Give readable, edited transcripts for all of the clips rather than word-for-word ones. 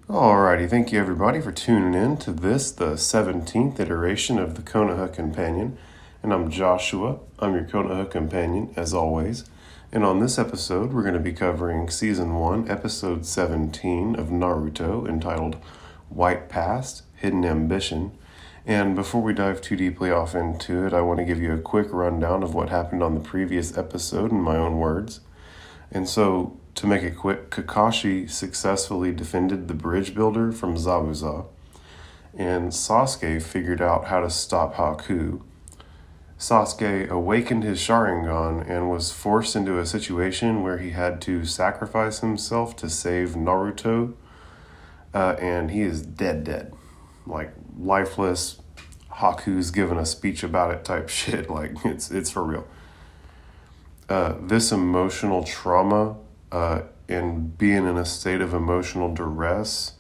Alrighty, thank you everybody for tuning in to this, the 17th iteration of the Konoha Companion. And I'm Joshua, I'm your Konoha Companion, as always. And on this episode, we're going to be covering Season 1, Episode 17 of Naruto, entitled White Past, Hidden Ambition. And before we dive too deeply off into it, I want to give you a quick rundown of what happened on the previous episode in my own words. And so, to make it quick, Kakashi successfully defended the bridge builder from Zabuza, and Sasuke figured out how to stop Haku. Sasuke awakened his Sharingan and was forced into a situation where he had to sacrifice himself to save Naruto, and he is dead. Like, lifeless, Haku's given a speech about it type shit, like, it's for real. This emotional trauma and being in a state of emotional duress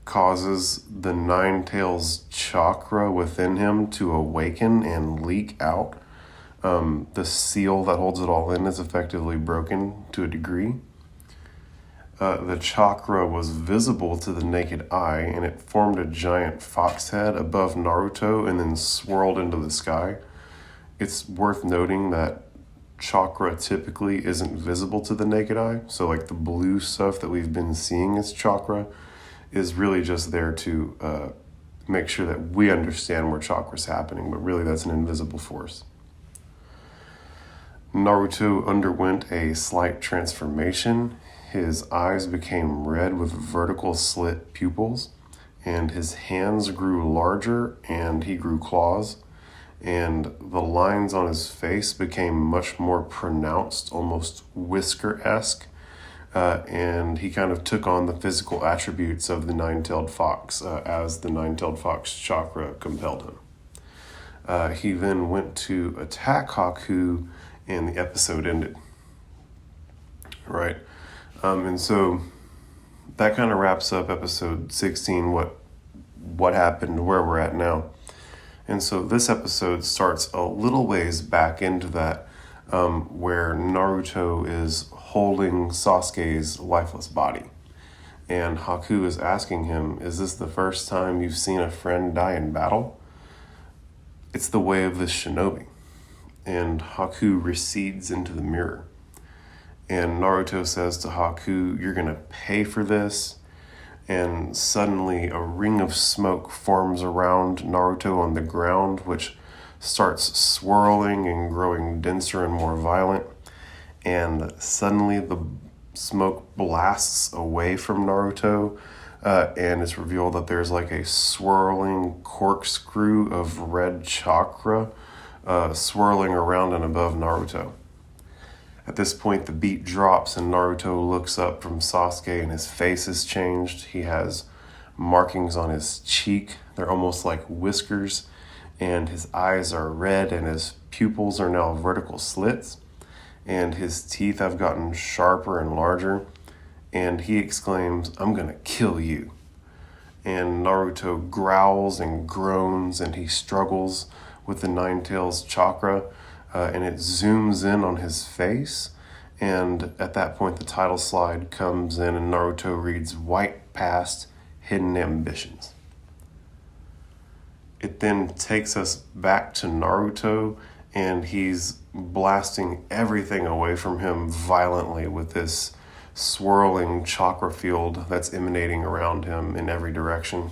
causes the Nine Tails chakra within him to awaken and leak out. The seal that holds it all in is effectively broken to a degree. The chakra was visible to the naked eye, and it formed a giant fox head above Naruto and then swirled into the sky. It's worth noting that chakra typically isn't visible to the naked eye. So like the blue stuff that we've been seeing as chakra is really just there to make sure that we understand where chakra's happening, but really that's an invisible force. Naruto underwent a slight transformation. His eyes became red with vertical slit pupils, and his hands grew larger and he grew claws. And the lines on his face became much more pronounced, almost whisker-esque, and he kind of took on the physical attributes of the nine-tailed fox as the nine-tailed fox chakra compelled him. He then went to attack Haku, and the episode ended. Right? And so that kind of wraps up episode 16, what happened, where we're at now. And so this episode starts a little ways back into that, where Naruto is holding Sasuke's lifeless body. And Haku is asking him, is this the first time you've seen a friend die in battle? It's the way of the shinobi. And Haku recedes into the mirror. And Naruto says to Haku, you're going to pay for this. And suddenly a ring of smoke forms around Naruto on the ground, which starts swirling and growing denser and more violent. And suddenly the smoke blasts away from Naruto, and it's revealed that there's like a swirling corkscrew of red chakra swirling around and above Naruto. At this point, the beat drops and Naruto looks up from Sasuke and his face has changed. He has markings on his cheek. They're almost like whiskers, and his eyes are red and his pupils are now vertical slits, and his teeth have gotten sharper and larger, and he exclaims, I'm gonna kill you. And Naruto growls and groans and he struggles with the Nine Tails chakra. And it zooms in on his face, and at that point the title slide comes in and Naruto reads White Past, Hidden Ambitions. It then takes us back to Naruto, and he's blasting everything away from him violently with this swirling chakra field that's emanating around him in every direction.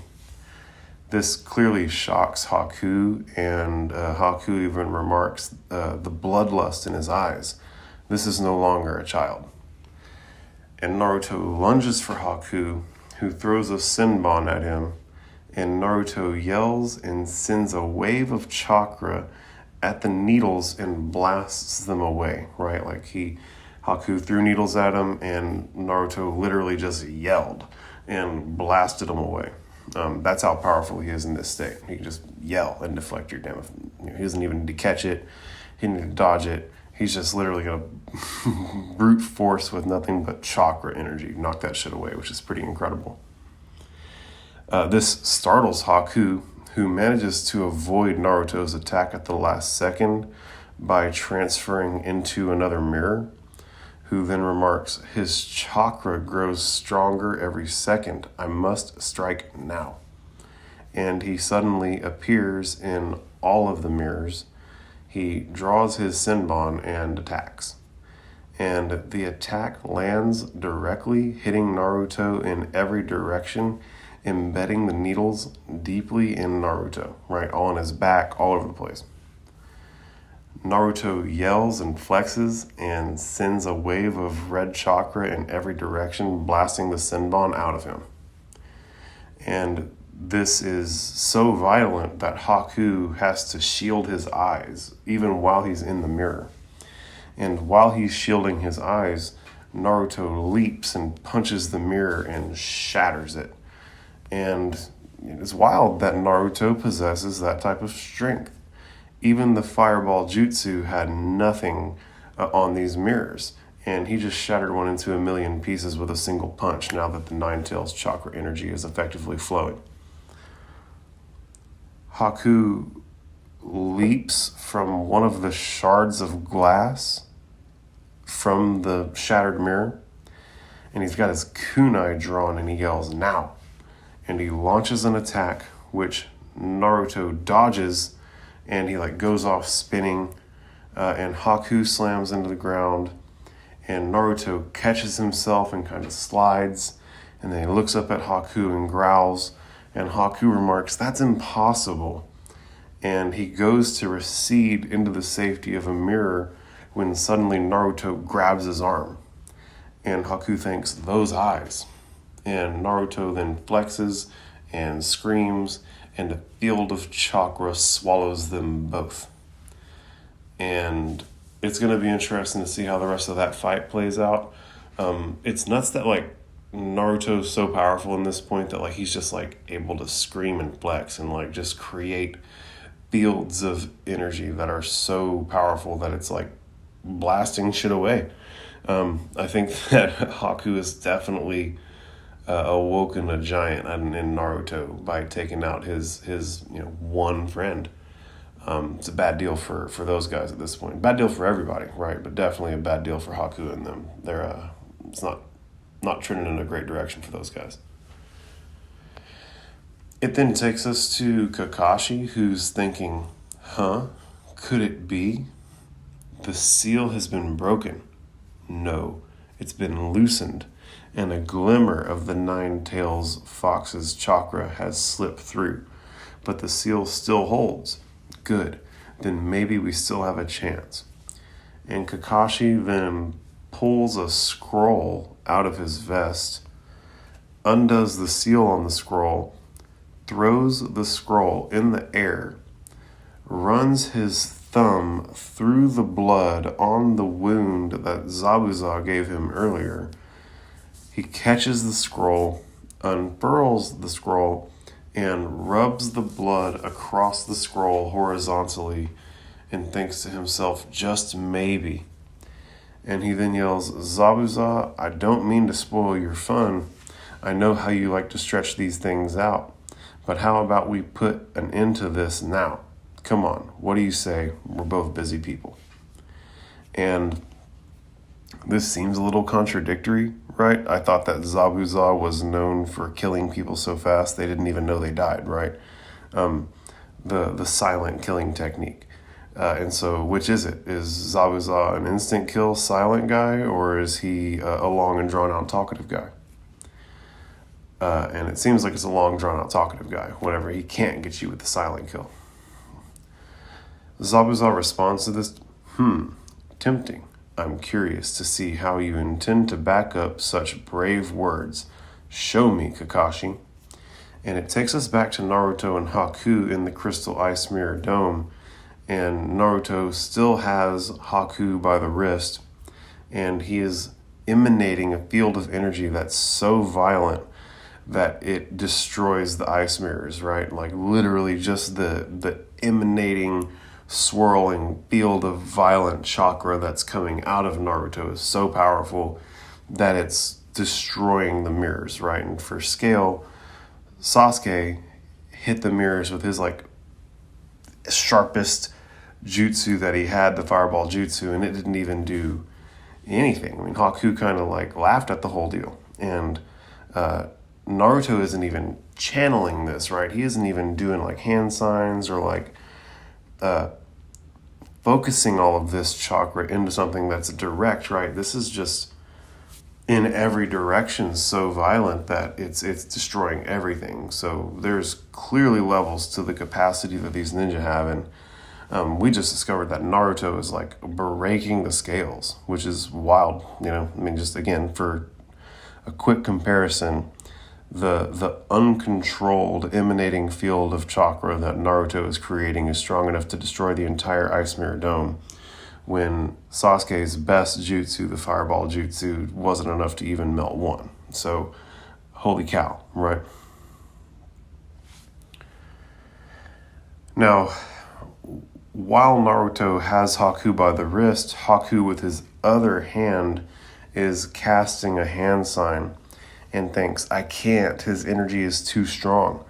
This clearly shocks Haku, and Haku even remarks the bloodlust in his eyes. This is no longer a child. And Naruto lunges for Haku, who throws a Senbon at him, and Naruto yells and sends a wave of chakra at the needles and blasts them away, right? Like Haku threw needles at him, and Naruto literally just yelled and blasted them away. That's how powerful he is in this state. He can just yell and deflect your damn. He doesn't even need to catch it. He doesn't need to dodge it. He's just literally going to brute force with nothing but chakra energy. Knock that shit away, which is pretty incredible. This startles Haku, who manages to avoid Naruto's attack at the last second by transferring into another mirror, who then remarks, "His chakra grows stronger every second. I must strike now." And he suddenly appears in all of the mirrors. He draws his Senbon and attacks. And the attack lands directly, hitting Naruto in every direction, embedding the needles deeply in Naruto, right? All on his back, all over the place. Naruto yells and flexes and sends a wave of red chakra in every direction, blasting the Senbon out of him. And this is so violent that Haku has to shield his eyes, even while he's in the mirror. And while he's shielding his eyes, Naruto leaps and punches the mirror and shatters it. And it's wild that Naruto possesses that type of strength. Even the fireball jutsu had nothing on these mirrors, and he just shattered one into a million pieces with a single punch now that the Nine Tails chakra energy is effectively flowing. Haku leaps from one of the shards of glass from the shattered mirror, and he's got his kunai drawn, and he yells, "Now!" And he launches an attack, which Naruto dodges, and he goes off spinning, and Haku slams into the ground, and Naruto catches himself and kind of slides, and then he looks up at Haku and growls, and Haku remarks, "That's impossible." And he goes to recede into the safety of a mirror when suddenly Naruto grabs his arm. And Haku thinks, "Those eyes." And Naruto then flexes and screams, and a field of chakra swallows them both. And it's going to be interesting to see how the rest of that fight plays out. It's nuts that Naruto's so powerful in this point that he's just able to scream and flex and just create fields of energy that are so powerful that it's blasting shit away. I think that Haku is definitely awoken a giant in Naruto by taking out his one friend. It's a bad deal for those guys at this point. Bad deal for everybody, right? But definitely a bad deal for Haku and them. It's not trending in a great direction for those guys. It then takes us to Kakashi, who's thinking, could it be? The seal has been broken. No, it's been loosened, and a glimmer of the Nine Tails Fox's chakra has slipped through, but the seal still holds. Good, then maybe we still have a chance. And Kakashi then pulls a scroll out of his vest, undoes the seal on the scroll, throws the scroll in the air, runs his thumb through the blood on the wound that Zabuza gave him earlier. He catches the scroll, unfurls the scroll, and rubs the blood across the scroll horizontally and thinks to himself, just maybe. And he then yells, "Zabuza, I don't mean to spoil your fun. I know how you like to stretch these things out. But how about we put an end to this now? Come on, what do you say? We're both busy people." And this seems a little contradictory, right? I thought that Zabuza was known for killing people so fast they didn't even know they died, right? The silent killing technique. And so which is it? Is Zabuza an instant kill silent guy, or is he a long and drawn out talkative guy? And it seems like it's a long drawn out talkative guy. Whatever, he can't get you with the silent kill. Zabuza responds to this, tempting. I'm curious to see how you intend to back up such brave words. Show me, Kakashi. And it takes us back to Naruto and Haku in the Crystal Ice Mirror Dome. And Naruto still has Haku by the wrist. And he is emanating a field of energy that's so violent that it destroys the ice mirrors, right? Literally just the emanating, swirling field of violent chakra that's coming out of Naruto is so powerful that it's destroying the mirrors, right? And for scale, Sasuke hit the mirrors with his sharpest jutsu that he had, the fireball jutsu, and it didn't even do anything. I mean, Haku kind of like laughed at the whole deal. And Naruto isn't even channeling this, right? He isn't even doing like hand signs or like focusing all of this chakra into something that's direct, right? This is just in every direction so violent that it's destroying everything. So there's clearly levels to the capacity that these ninja have, and we just discovered that Naruto is like breaking the scales, which is wild. I mean, just again, for a quick comparison, the uncontrolled emanating field of chakra that Naruto is creating is strong enough to destroy the entire Ice Mirror Dome, when Sasuke's best jutsu, the fireball jutsu, wasn't enough to even melt one. So, holy cow, right? Now, while Naruto has Haku by the wrist, Haku with his other hand is casting a hand sign and thinks, I can't, his energy is too strong.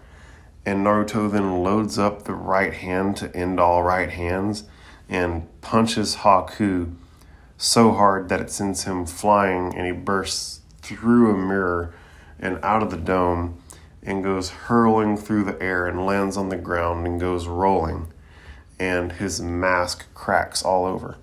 And Naruto then loads up the right hand to end all right hands and punches Haku so hard that it sends him flying, and he bursts through a mirror and out of the dome and goes hurling through the air and lands on the ground and goes rolling, and his mask cracks all over.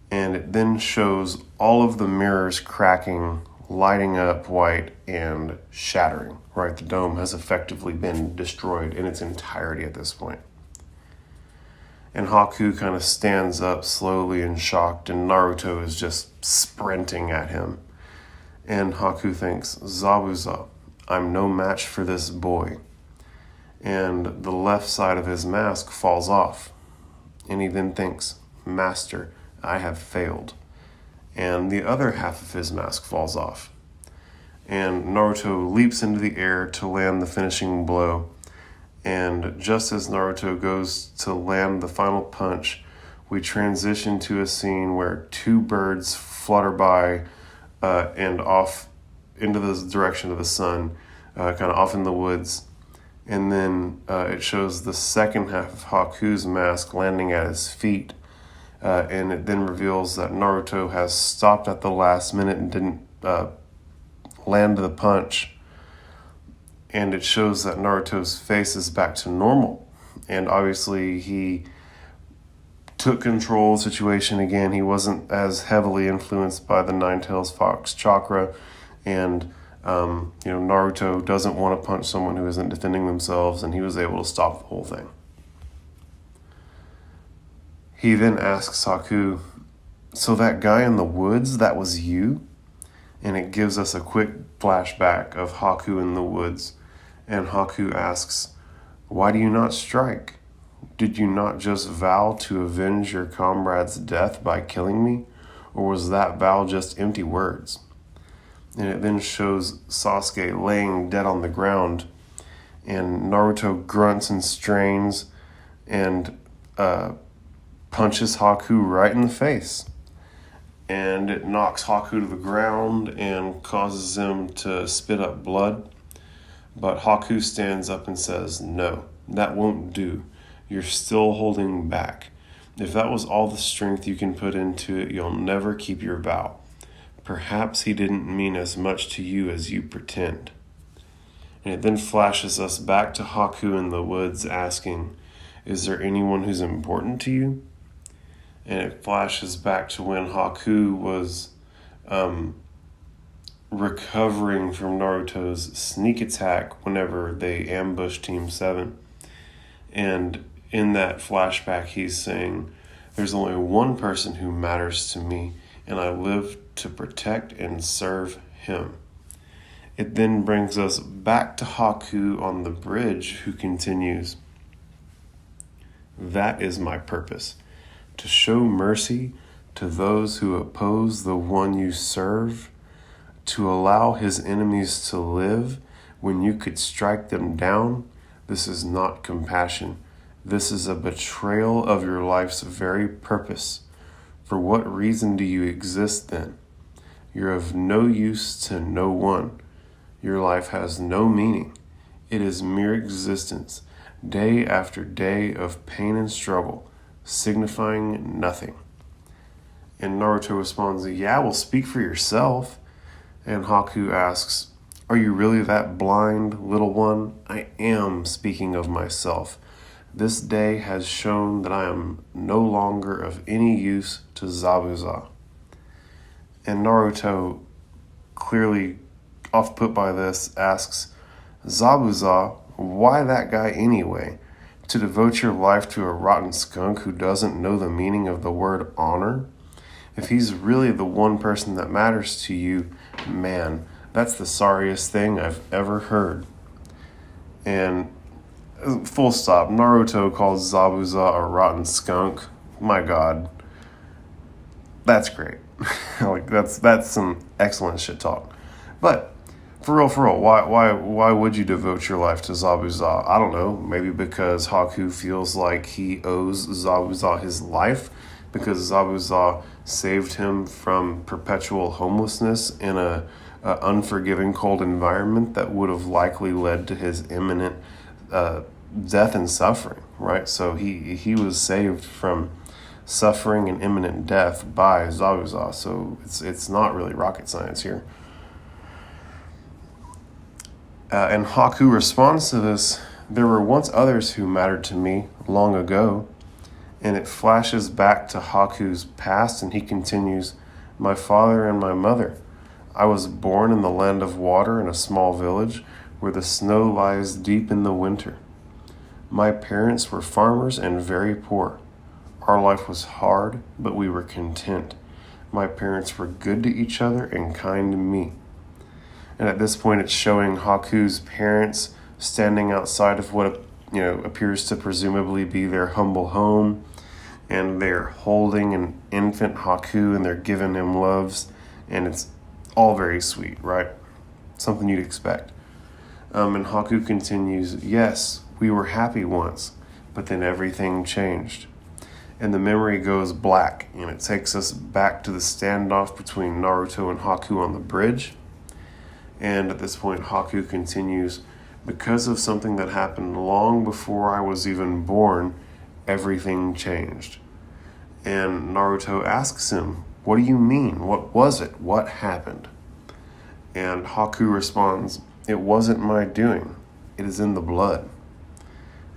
And it then shows all of the mirrors cracking, lighting up white and shattering, right? The dome has effectively been destroyed in its entirety at this point. And Haku kind of stands up slowly and shocked, and Naruto is just sprinting at him. And Haku thinks, Zabuza, I'm no match for this boy. And the left side of his mask falls off. And he then thinks, Master, I have failed. And the other half of his mask falls off. And Naruto leaps into the air to land the finishing blow. And just as Naruto goes to land the final punch, we transition to a scene where two birds flutter by and off into the direction of the sun, kind of off in the woods. And then it shows the second half of Haku's mask landing at his feet. And it then reveals that Naruto has stopped at the last minute and didn't land the punch. And it shows that Naruto's face is back to normal. And obviously he took control of the situation again. He wasn't as heavily influenced by the Nine-Tails Fox chakra. And, Naruto doesn't want to punch someone who isn't defending themselves, and he was able to stop the whole thing. He then asks Haku, so that guy in the woods, that was you? And it gives us a quick flashback of Haku in the woods. And Haku asks, why do you not strike? Did you not just vow to avenge your comrade's death by killing me? Or was that vow just empty words? And it then shows Sasuke laying dead on the ground. And Naruto grunts and strains and punches Haku right in the face. And it knocks Haku to the ground and causes him to spit up blood. But Haku stands up and says, no, that won't do. You're still holding back. If that was all the strength you can put into it, you'll never keep your vow. Perhaps he didn't mean as much to you as you pretend. And it then flashes us back to Haku in the woods asking, is there anyone who's important to you? And it flashes back to when Haku was recovering from Naruto's sneak attack whenever they ambushed Team 7. And in that flashback, he's saying, there's only one person who matters to me, and I live to protect and serve him. It then brings us back to Haku on the bridge, who continues, that is my purpose, to show mercy to those who oppose the one you serve, to allow his enemies to live when you could strike them down. This is not compassion. This is a betrayal of your life's very purpose. For what reason do you exist then? You're of no use to no one. Your life has no meaning. It is mere existence, day after day of pain and struggle, signifying nothing. And Naruto responds, yeah, well, speak for yourself. And Haku asks, are you really that blind, little one? I am speaking of myself. This day has shown that I am no longer of any use to Zabuza. And Naruto, clearly off put by this, asks, Zabuza, why that guy anyway? To devote your life to a rotten skunk who doesn't know the meaning of the word honor? If he's really the one person that matters to you, man, that's the sorriest thing I've ever heard. And full stop, Naruto calls Zabuza a rotten skunk. My God. That's great. Like that's some excellent shit talk. But for real, why would you devote your life to Zabuza? I don't know. Maybe because Haku feels like he owes Zabuza his life, because Zabuza saved him from perpetual homelessness in a unforgiving cold environment that would have likely led to his imminent death and suffering, right? So he was saved from suffering and imminent death by Zabuza. So it's not really rocket science here. And Haku responds to this, there were once others who mattered to me long ago. And it flashes back to Haku's past, and he continues, my father and my mother. I was born in the land of water in a small village where the snow lies deep in the winter. My parents were farmers and very poor. Our life was hard, but we were content. My parents were good to each other and kind to me. And at this point, it's showing Haku's parents standing outside of what appears to presumably be their humble home, and they're holding an infant Haku and they're giving him loves, and it's all very sweet, right? Something you'd expect. And Haku continues, yes, we were happy once, but then everything changed. And the memory goes black, and it takes us back to the standoff between Naruto and Haku on the bridge. And at this point, Haku continues, because of something that happened long before I was even born, everything changed. And Naruto asks him, what do you mean? What was it? What happened? And Haku responds, it wasn't my doing. It is in the blood.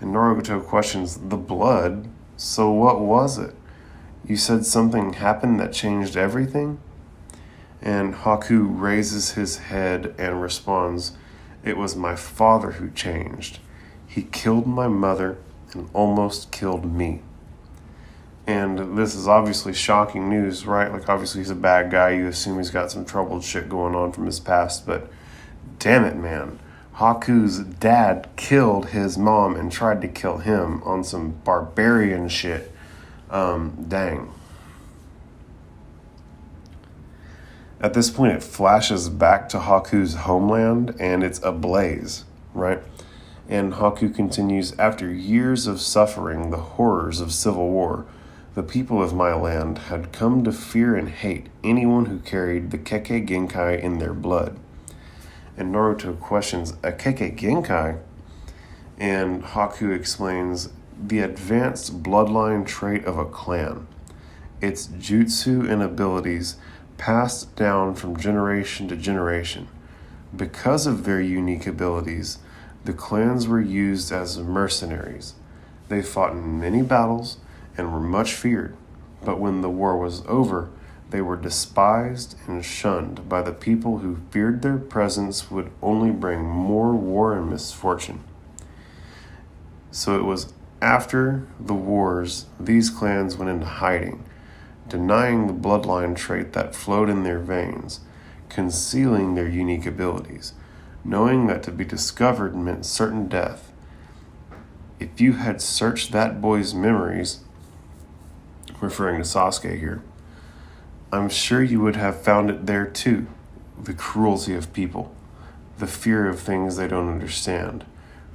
And Naruto questions, the blood? So what was it? You said something happened that changed everything? And Haku raises his head and responds, it was my father who changed. He killed my mother and almost killed me. And this is obviously shocking news, right? Like, obviously he's a bad guy. You assume he's got some troubled shit going on from his past, but damn it, man. Haku's dad killed his mom and tried to kill him on some barbarian shit. Dang. At this point, it flashes back to Haku's homeland, and it's ablaze, right? And Haku continues, after years of suffering the horrors of civil war, the people of my land had come to fear and hate anyone who carried the Kekkei Genkai in their blood. And Naruto questions, a Kekkei Genkai? And Haku explains, the advanced bloodline trait of a clan. Its jutsu and abilities passed down from generation to generation. Because of their unique abilities, the clans were used as mercenaries. They fought in many battles and were much feared, but when the war was over, they were despised and shunned by the people who feared their presence would only bring more war and misfortune. So it was after the wars, these clans went into hiding, denying the bloodline trait that flowed in their veins, concealing their unique abilities, knowing that to be discovered meant certain death. If you had searched that boy's memories, referring to Sasuke here, I'm sure you would have found it there too. The cruelty of people, the fear of things they don't understand.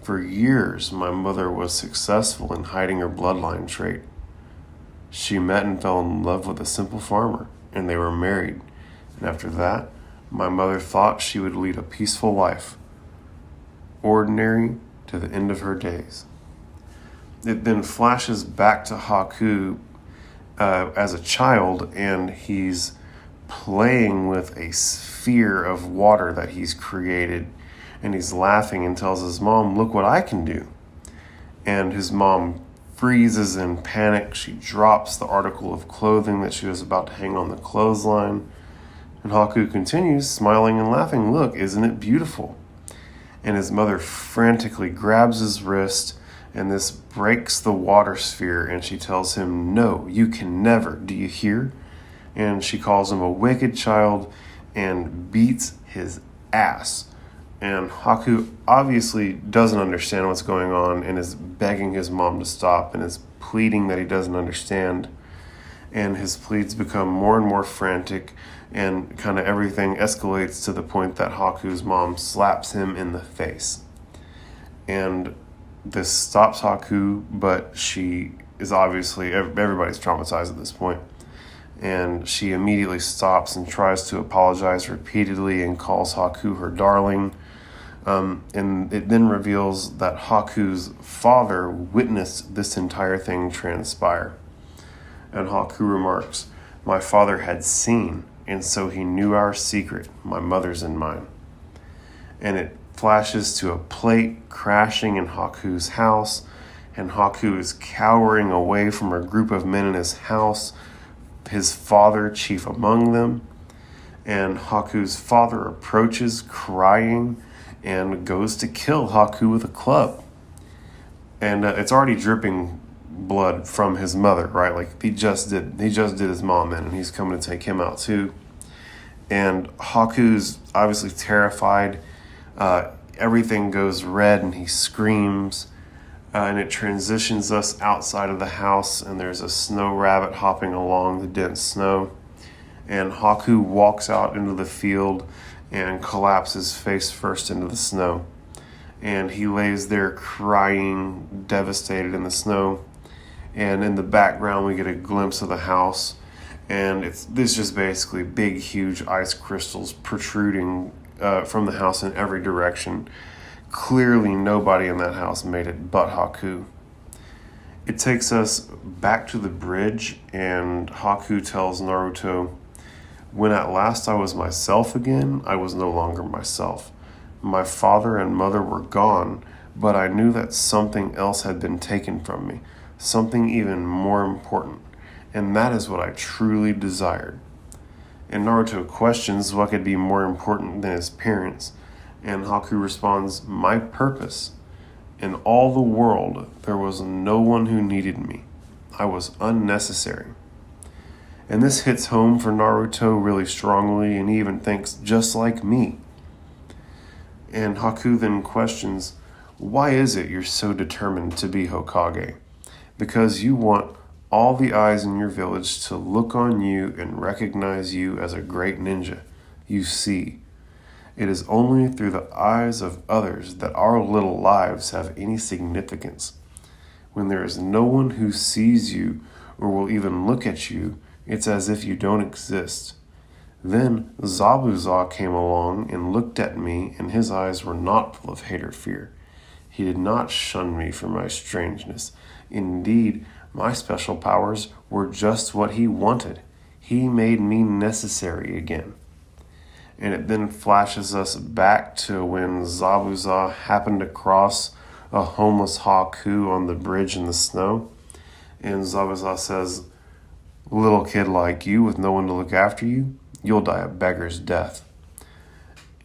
For years, my mother was successful in hiding her bloodline trait. She met and fell in love with a simple farmer, and they were married. And after that, my mother thought she would lead a peaceful life, ordinary to the end of her days. It then flashes back to Haku, as a child, and he's playing with a sphere of water that he's created, and he's laughing and tells his mom, "Look what I can do." And his mom freezes in panic. She drops the article of clothing that she was about to hang on the clothesline. And Haku continues, smiling and laughing, "Look, isn't it beautiful?" And his mother frantically grabs his wrist, and this breaks the water sphere, and she tells him, "No, you can never, do you hear?" And she calls him a wicked child and beats his ass. And Haku obviously doesn't understand what's going on and is begging his mom to stop and is pleading that he doesn't understand. And his pleas become more and more frantic, and kind of everything escalates to the point that Haku's mom slaps him in the face. And this stops Haku, but she is obviously, everybody's traumatized at this point. And she immediately stops and tries to apologize repeatedly and calls Haku her darling. And it then reveals that Haku's father witnessed this entire thing transpire. And Haku remarks, "My father had seen, and so he knew our secret, my mother's and mine." And it flashes to a plate crashing in Haku's house, and Haku is cowering away from a group of men in his house, his father chief among them. And Haku's father approaches crying and goes to kill Haku with a club. And it's already dripping blood from his mother, right? Like he just did his mom in, and he's coming to take him out too. And Haku's obviously terrified. Everything goes red and he screams. And it transitions us outside of the house, and there's a snow rabbit hopping along the dense snow. And Haku walks out into the field and collapses face first into the snow. And he lays there crying, devastated in the snow. And in the background, we get a glimpse of the house. And this just basically big, huge ice crystals protruding from the house in every direction. Clearly, nobody in that house made it but Haku. It takes us back to the bridge, and Haku tells Naruto, "When at last I was myself again, I was no longer myself. My father and mother were gone, but I knew that something else had been taken from me, something even more important, and that is what I truly desired." And Naruto questions what could be more important than his parents, and Haku responds, "My purpose. In all the world, there was no one who needed me. I was unnecessary." And this hits home for Naruto really strongly, and he even thinks, "Just like me." And Haku then questions, "Why is it you're so determined to be Hokage? Because you want all the eyes in your village to look on you and recognize you as a great ninja. You see, it is only through the eyes of others that our little lives have any significance. When there is no one who sees you or will even look at you, it's as if you don't exist. Then Zabuza came along and looked at me, and his eyes were not full of hate or fear. He did not shun me for my strangeness. Indeed, my special powers were just what he wanted. He made me necessary again." And it then flashes us back to when Zabuza happened across a homeless Haku on the bridge in the snow. And Zabuza says, "Little kid like you with no one to look after you, you'll die a beggar's death."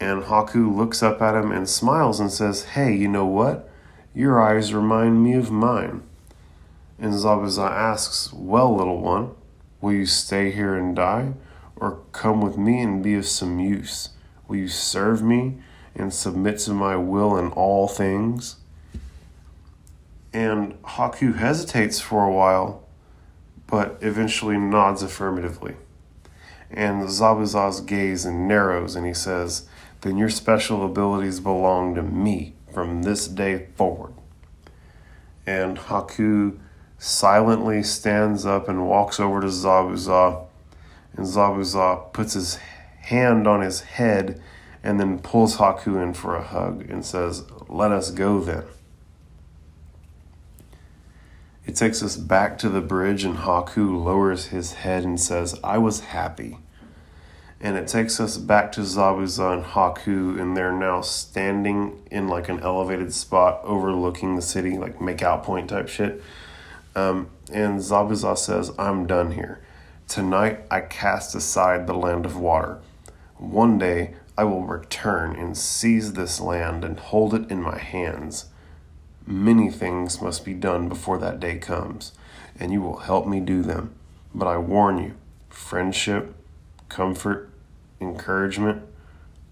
And Haku looks up at him and smiles and says, "Hey, you know what? Your eyes remind me of mine." And Zabuza asks, "Well, little one, will you stay here and die, or come with me and be of some use? Will you serve me and submit to my will in all things?" And Haku hesitates for a while, but eventually nods affirmatively. And Zabuza's gaze narrows, and he says, "Then your special abilities belong to me from this day forward." And Haku silently stands up and walks over to Zabuza, and Zabuza puts his hand on his head and then pulls Haku in for a hug and says, "Let us go then." It takes us back to the bridge, and Haku lowers his head and says, "I was happy." And it takes us back to Zabuza and Haku, and they're now standing in like an elevated spot overlooking the city, like make-out point type shit. And Zabuza says, "I'm done here. Tonight I cast aside the land of water. One day I will return and seize this land and hold it in my hands. Many things must be done before that day comes, and you will help me do them. But I warn you, friendship, comfort, encouragement,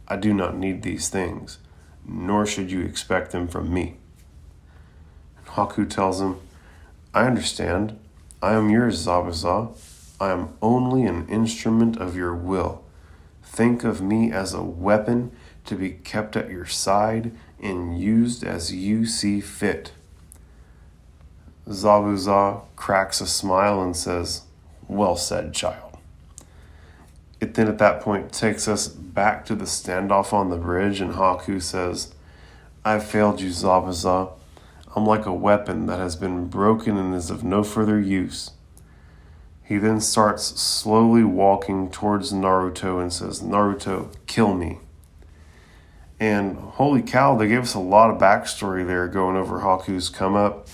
I do not need these things, nor should you expect them from me." And Haku tells him, "I understand. I am yours, Zabuza. I am only an instrument of your will. Think of me as a weapon to be kept at your side and used as you see fit." Zabuza cracks a smile and says, "Well said, child." It then at that point takes us back to the standoff on the bridge, and Haku says, "I failed you, Zabuza. I'm like a weapon that has been broken and is of no further use." He then starts slowly walking towards Naruto and says, "Naruto, kill me." And holy cow, they gave us a lot of backstory there going over Haku's come up.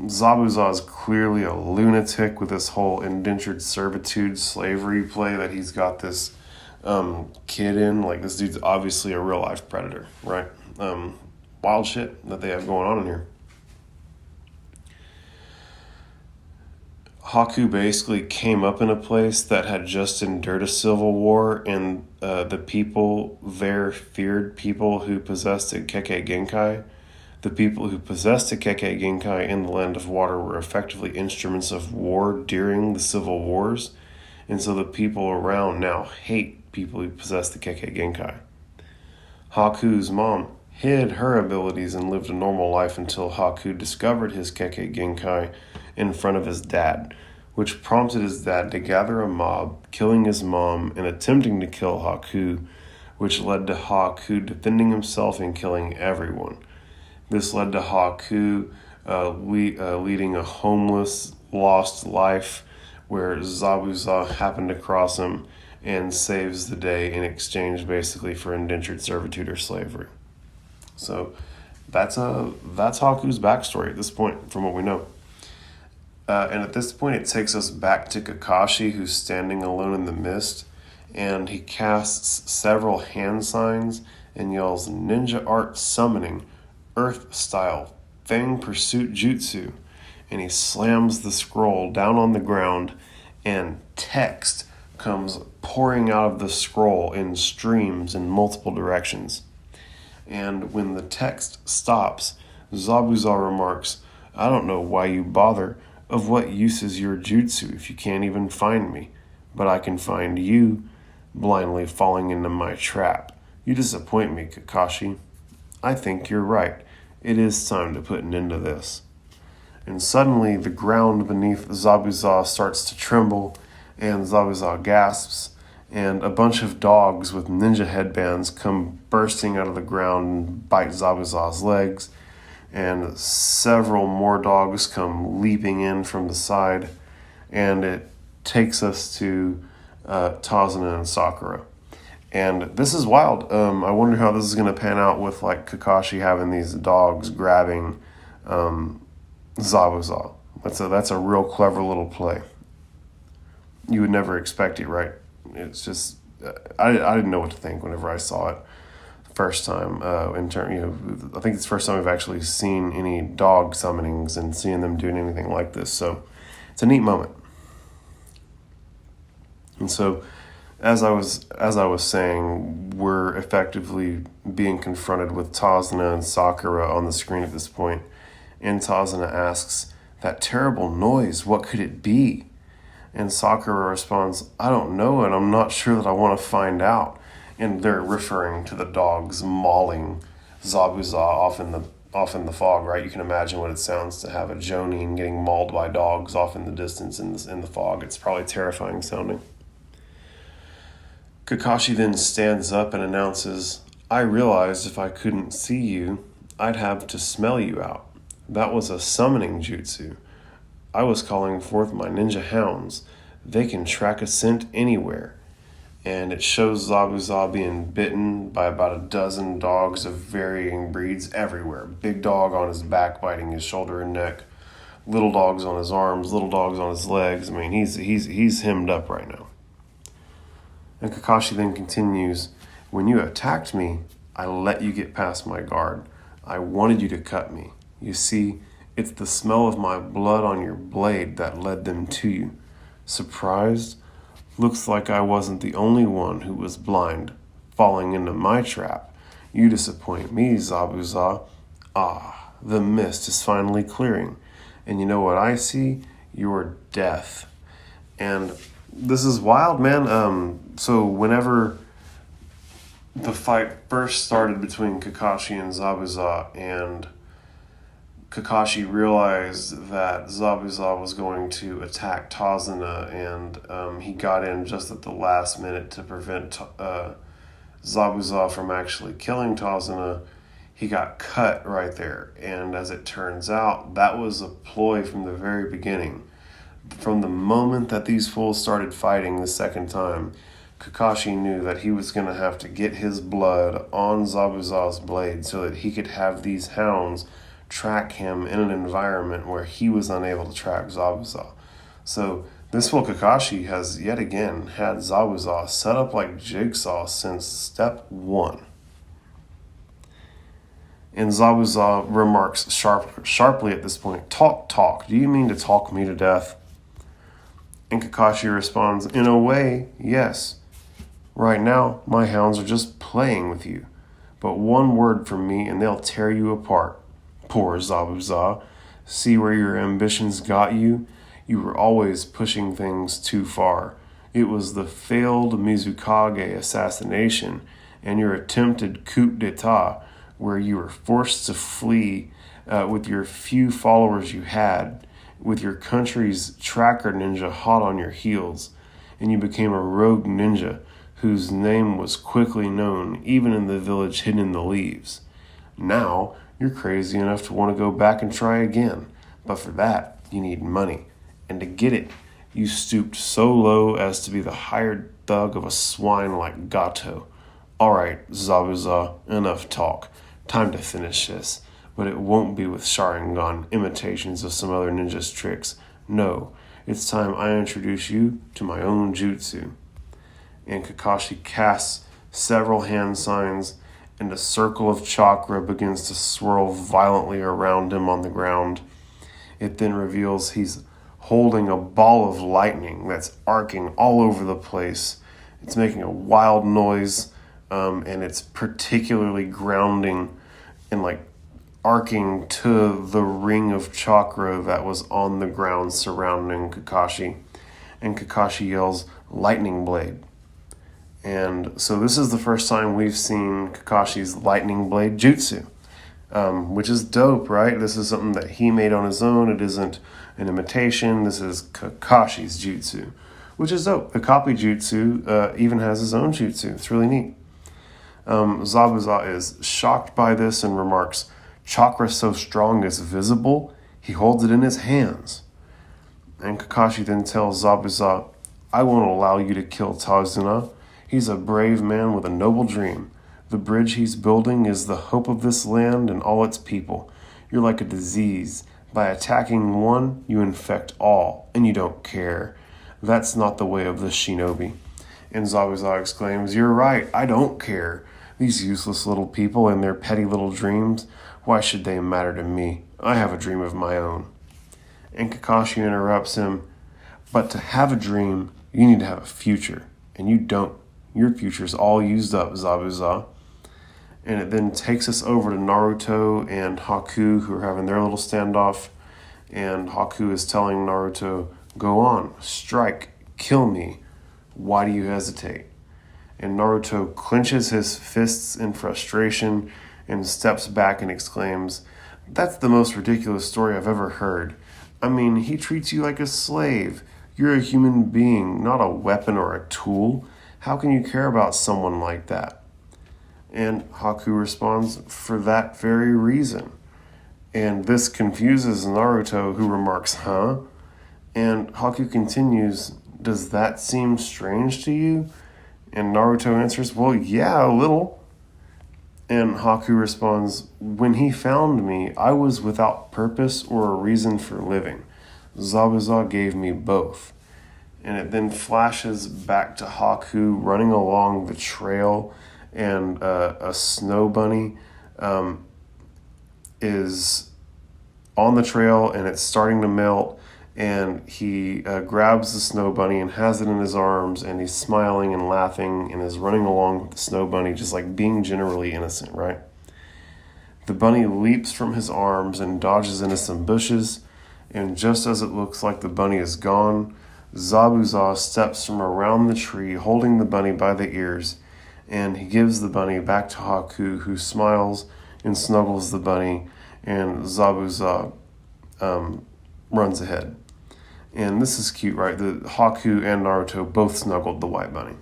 Zabuza is clearly a lunatic with this whole indentured servitude slavery play that he's got this kid in. Like, this dude's obviously a real life predator, right? Wild shit that they have going on in here. Haku basically came up in a place that had just endured a civil war, and the people there feared people who possessed a Kekkei Genkai. The people who possessed a Kekkei Genkai in the Land of Water were effectively instruments of war during the civil wars, and so the people around now hate people who possess the Kekkei Genkai. Haku's mom hid her abilities and lived a normal life until Haku discovered his Kekkei Genkai in front of his dad, which prompted his dad to gather a mob, killing his mom and attempting to kill Haku, which led to Haku defending himself and killing everyone. This led to Haku leading a homeless, lost life where Zabuza happened to cross him and saves the day in exchange basically for indentured servitude or slavery. So that's Haku's backstory at this point from what we know. And at this point it takes us back to Kakashi, who's standing alone in the mist, and he casts several hand signs and yells ninja art summoning, earth style, fang pursuit jutsu, and he slams the scroll down on the ground, and text comes pouring out of the scroll in streams in multiple directions. And when the text stops, Zabuza remarks, "I don't know why you bother. Of what use is your jutsu if you can't even find me? But I can find you, blindly falling into my trap. You disappoint me, Kakashi. I think you're right. It is time to put an end to this." And suddenly the ground beneath Zabuza starts to tremble, and Zabuza gasps, and a bunch of dogs with ninja headbands come bursting out of the ground and bite Zabuza's legs, and several more dogs come leaping in from the side, and it takes us to Tazuna and Sakura. And this is wild. I wonder how this is going to pan out with like Kakashi having these dogs grabbing Zabuza. That's a real clever little play. You would never expect it, right? It's just I didn't know what to think whenever I saw it the first time. I think it's the first time I've actually seen any dog summonings and seeing them doing anything like this. So it's a neat moment. And so, as I was saying, we're effectively being confronted with Tazuna and Sakura on the screen at this point. And Tazuna asks, "That terrible noise, what could it be?" And Sakura responds, "I don't know, and I'm not sure that I want to find out." And they're referring to the dogs mauling Zabuza off in the fog, right? You can imagine what it sounds to have a Jonin getting mauled by dogs off in the distance in the fog. It's probably terrifying sounding. Kakashi then stands up and announces, "I realized if I couldn't see you, I'd have to smell you out. That was a summoning jutsu. I was calling forth my ninja hounds. They can track a scent anywhere. And it shows Zabuza being bitten by about a dozen dogs of varying breeds everywhere. Big dog on his back biting his shoulder and neck. Little dogs on his arms, little dogs on his legs. I mean, he's hemmed up right now. And Kakashi then continues, when you attacked me, I let you get past my guard. I wanted you to cut me. You see, it's the smell of my blood on your blade that led them to you. Surprised? Looks like I wasn't the only one who was blind, falling into my trap. You disappoint me, Zabuza. Ah, the mist is finally clearing. And you know what I see? Your death. And this is wild, man. So whenever the fight first started between Kakashi and Zabuza, and Kakashi realized that Zabuza was going to attack Tazuna, and he got in just at the last minute to prevent Zabuza from actually killing Tazuna. He got cut right there, and as it turns out, that was a ploy from the very beginning. From the moment that these fools started fighting the second time, Kakashi knew that he was going to have to get his blood on Zabuza's blade so that he could have these hounds track him in an environment where he was unable to track Zabuza. So this fool Kakashi has yet again had Zabuza set up like jigsaw since step one. And Zabuza remarks sharply at this point, talk, do you mean to talk me to death? And Kakashi responds, in a way, yes. Right now, my hounds are just playing with you. But one word from me and they'll tear you apart. Poor Zabuza. See where your ambitions got you? You were always pushing things too far. It was the failed Mizukage assassination and your attempted coup d'etat where you were forced to flee with your few followers you had, with your country's tracker ninja hot on your heels, and you became a rogue ninja whose name was quickly known even in the village hidden in the leaves. Now, you're crazy enough to want to go back and try again, but for that, you need money. And to get it, you stooped so low as to be the hired thug of a swine like Gato. All right, Zabuza, enough talk. Time to finish this. But it won't be with Sharingan imitations of some other ninja's tricks. No, it's time I introduce you to my own jutsu. And Kakashi casts several hand signs, and a circle of chakra begins to swirl violently around him on the ground. It then reveals he's holding a ball of lightning that's arcing all over the place. It's making a wild noise, and it's particularly grounding and like arcing to the ring of chakra that was on the ground surrounding Kakashi. And Kakashi yells, lightning blade. And so this is the first time we've seen Kakashi's lightning blade jutsu, which is dope, right? This is something that he made on his own. It isn't an imitation. This is Kakashi's jutsu, which is dope. The copy jutsu even has his own jutsu. It's really neat. Zabuza is shocked by this and remarks, chakra so strong it's visible, he holds it in his hands. And Kakashi then tells Zabuza, I won't allow you to kill Tazuna. He's a brave man with a noble dream. The bridge he's building is the hope of this land and all its people. You're like a disease. By attacking one, you infect all, and you don't care. That's not the way of the shinobi. And Zabuza exclaims, you're right, I don't care. These useless little people and their petty little dreams, why should they matter to me? I have a dream of my own. And Kakashi interrupts him, but to have a dream, you need to have a future, and you don't. Your future's all used up, Zabuza. And it then takes us over to Naruto and Haku, who are having their little standoff. And Haku is telling Naruto, go on, strike, kill me. Why do you hesitate? And Naruto clenches his fists in frustration and steps back and exclaims, that's the most ridiculous story I've ever heard. I mean, he treats you like a slave. You're a human being, not a weapon or a tool. How can you care about someone like that? And Haku responds, for that very reason. And this confuses Naruto, who remarks, huh? And Haku continues, "Does that seem strange to you?" And Naruto answers, "Well, yeah, a little." And Haku responds, "When he found me, I was without purpose or a reason for living. Zabuza gave me both." And it then flashes back to Haku running along the trail, and a snow bunny is on the trail, and it's starting to melt, and he grabs the snow bunny and has it in his arms, and he's smiling and laughing and is running along with the snow bunny, just like being generally innocent, right? The bunny leaps from his arms and dodges into some bushes, and just as it looks like the bunny is gone, Zabuza steps from around the tree holding the bunny by the ears, and he gives the bunny back to Haku, who smiles and snuggles the bunny, and Zabuza runs ahead. And this is cute, right? The Haku and Naruto both snuggled the white bunny.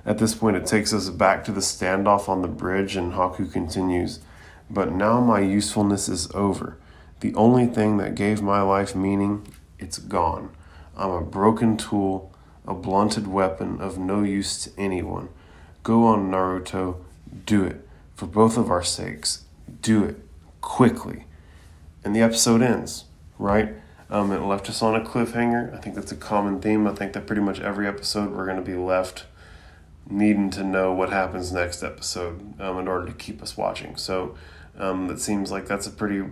At this point, it takes us back to the standoff on the bridge, and Haku continues, "But now my usefulness is over. The only thing that gave my life meaning, it's gone. I'm a broken tool, a blunted weapon of no use to anyone. Go on, Naruto, do it. For both of our sakes, do it. Quickly." And the episode ends, right? It left us on a cliffhanger. I think that's a common theme. I think that pretty much every episode we're going to be left needing to know what happens next episode in order to keep us watching. So it seems like that's a pretty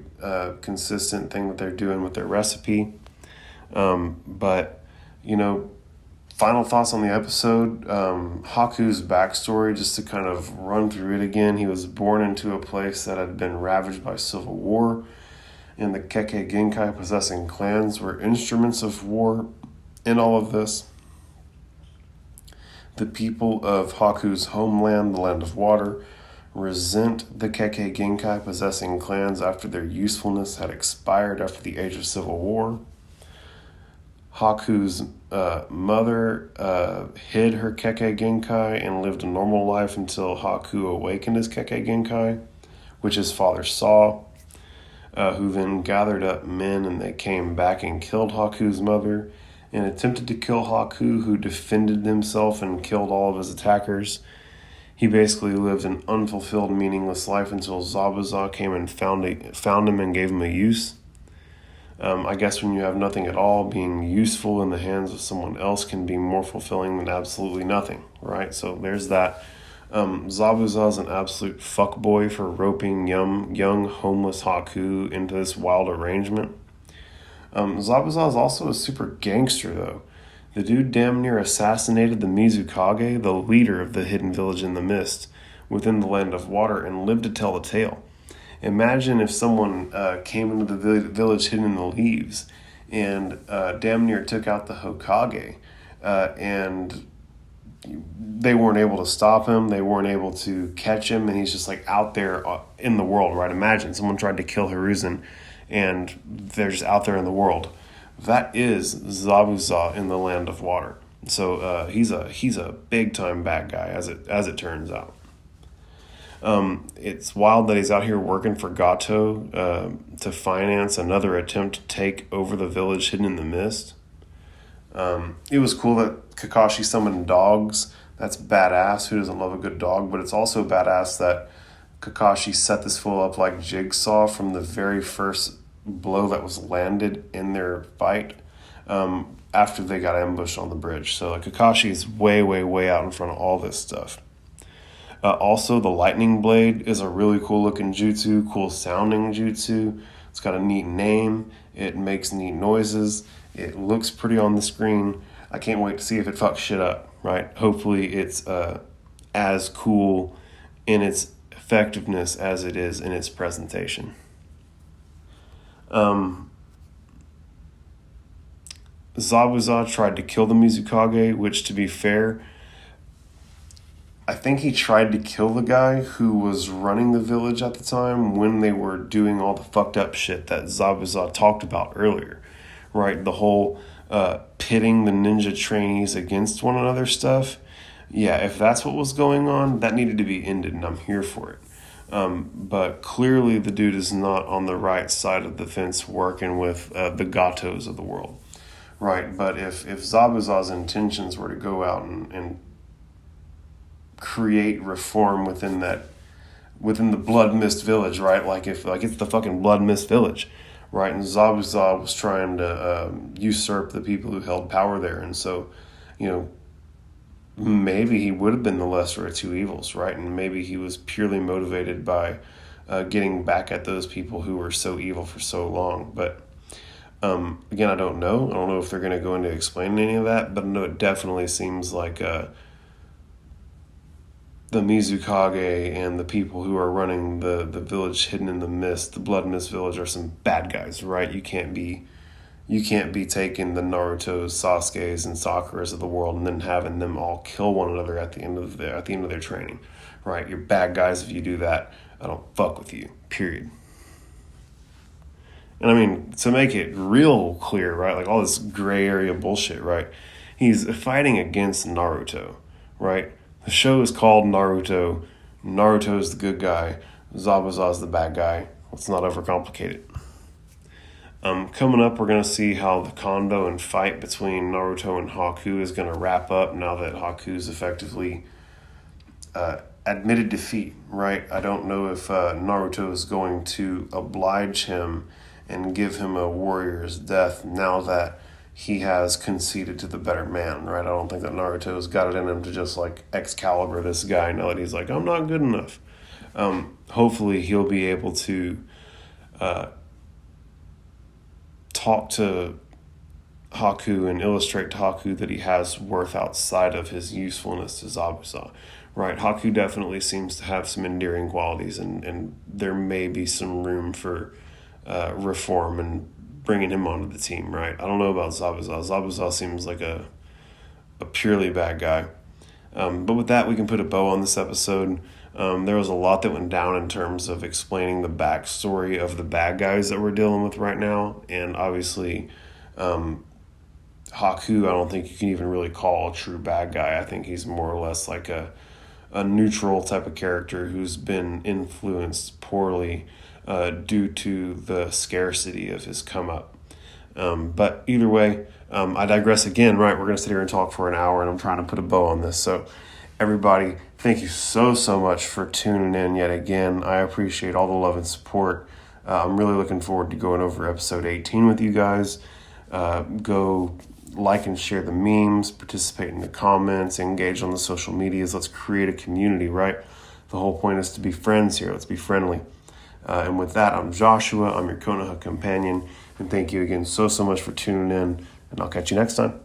consistent thing that they're doing with their recipe. But, final thoughts on the episode. Haku's backstory, just to kind of run through it again. He was born into a place that had been ravaged by civil war, and the Kekkei Genkai possessing clans were instruments of war in all of this. The people of Haku's homeland, the Land of Water, resent the Kekkei Genkai possessing clans after their usefulness had expired after the Age of Civil War. Haku's mother hid her Kekkei Genkai and lived a normal life until Haku awakened his Kekkei Genkai, which his father saw, who then gathered up men, and they came back and killed Haku's mother and attempted to kill Haku, who defended himself and killed all of his attackers. He basically lived an unfulfilled, meaningless life until Zabuza came and found him and gave him a use. I guess when you have nothing at all, being useful in the hands of someone else can be more fulfilling than absolutely nothing, right? So there's that. Zabuza is an absolute fuckboy for roping young homeless Haku into this wild arrangement. Zabuza is also a super gangster, though. The dude damn near assassinated the Mizukage, the leader of the hidden village in the mist, within the Land of Water, and lived to tell the tale. Imagine if someone came into the village hidden in the leaves and damn near took out the Hokage, and they weren't able to stop him, they weren't able to catch him, and he's just like out there in the world, right? Imagine someone tried to kill Hiruzen and they're just out there in the world. That is Zabuza in the Land of Water. So he's a big time bad guy, as it turns out. It's wild that he's out here working for Gato to finance another attempt to take over the village hidden in the mist. It was cool that Kakashi summoned dogs. That's badass. Who doesn't love a good dog? But it's also badass that Kakashi set this fool up like Jigsaw from the very first blow that was landed in their fight after they got ambushed on the bridge. So Kakashi is way, way, way out in front of all this stuff. Also, the lightning blade is a really cool looking jutsu, cool sounding jutsu. It's got a neat name. It makes neat noises. It looks pretty on the screen. I can't wait to see if it fucks shit up, right? Hopefully it's as cool in its effectiveness as it is in its presentation. Zabuza tried to kill the Mizukage, which, to be fair, I think he tried to kill the guy who was running the village at the time when they were doing all the fucked up shit that Zabuza talked about earlier, right? The whole pitting the ninja trainees against one another stuff. Yeah, if that's what was going on, that needed to be ended, and I'm here for it. But clearly the dude is not on the right side of the fence working with the Gatos of the world. Right, but if Zabuza's intentions were to go out and create reform within the Blood Mist Village, right? Like it's the fucking Blood Mist Village, right? And Zabuza was trying to usurp the people who held power there, and so, maybe he would have been the lesser of two evils, right? And maybe he was purely motivated by getting back at those people who were so evil for so long, but. Again, I don't know. I don't know if they're going to go into explaining any of that, but I know it definitely seems like the Mizukage and the people who are running the village hidden in the mist, the Blood Mist Village, are some bad guys, right? You can't be taking the Narutos, Sasuke's, and Sakura's of the world and then having them all kill one another at the end of their training, right? You're bad guys if you do that. I don't fuck with you. Period. And I mean, to make it real clear, right, like all this gray area bullshit, right, he's fighting against Naruto, right? The show is called Naruto. Naruto's the good guy. Zabuza's the bad guy. Let's not overcomplicate it. Coming up, we're going to see how the Kondo and fight between Naruto and Haku is going to wrap up now that Haku's effectively admitted defeat, right? I don't know if Naruto is going to oblige him and give him a warrior's death now that he has conceded to the better man, right? I don't think that Naruto's got it in him to just like Excalibur this guy now that he's like, I'm not good enough. Hopefully he'll be able to talk to Haku and illustrate to Haku that he has worth outside of his usefulness to Zabuza, right? Haku definitely seems to have some endearing qualities, and there may be some room for reform and bringing him onto the team, right? I don't know about Zabuza. Zabuza seems like a purely bad guy. But with that, we can put a bow on this episode. There was a lot that went down in terms of explaining the backstory of the bad guys that we're dealing with right now. And obviously, Haku, I don't think you can even really call a true bad guy. I think he's more or less like a neutral type of character who's been influenced poorly due to the scarcity of his come up. But either way, I digress again, right? We're going to sit here and talk for an hour, and I'm trying to put a bow on this. So everybody, thank you so much for tuning in yet again. I appreciate all the love and support. I'm really looking forward to going over episode 18 with you guys. Go like and share the memes, participate in the comments, engage on the social medias. Let's create a community, right? The whole point is to be friends here. Let's be friendly. And with that, I'm Joshua. I'm your Konoha companion. And thank you again so much for tuning in. And I'll catch you next time.